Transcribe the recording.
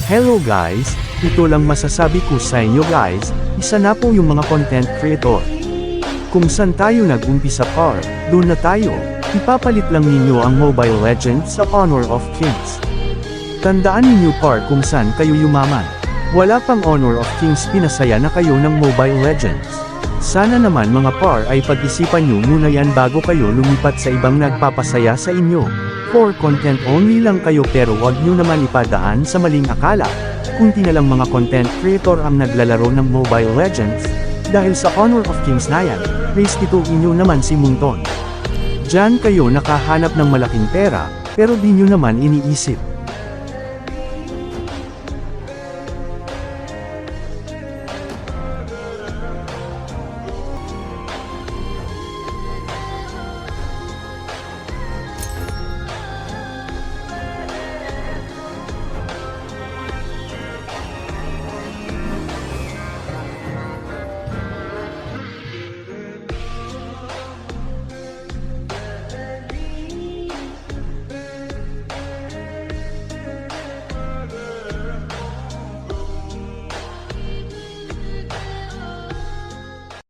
Hello guys, ito lang masasabi ko sa inyo guys, isa na po yung mga content creator. Kung saan tayo nag-umpisa par, doon na tayo, ipapalit lang ninyo ang Mobile Legends sa Honor of Kings. Tandaan ninyo par kung saan kayo yumaman. Wala pang Honor of Kings pinasaya na kayo ng Mobile Legends. Sana naman mga par ay pag-isipan nyo muna yan bago kayo lumipat sa ibang nagpapasaya sa inyo. For content only lang kayo pero wag nyo naman ipadaan sa maling akala, kunti na lang mga content creator ang naglalaro ng Mobile Legends, dahil sa Honor of Kings na yan, race ito inyo naman si Munton. Diyan kayo nakahanap ng malaking pera, pero di nyo naman iniisip.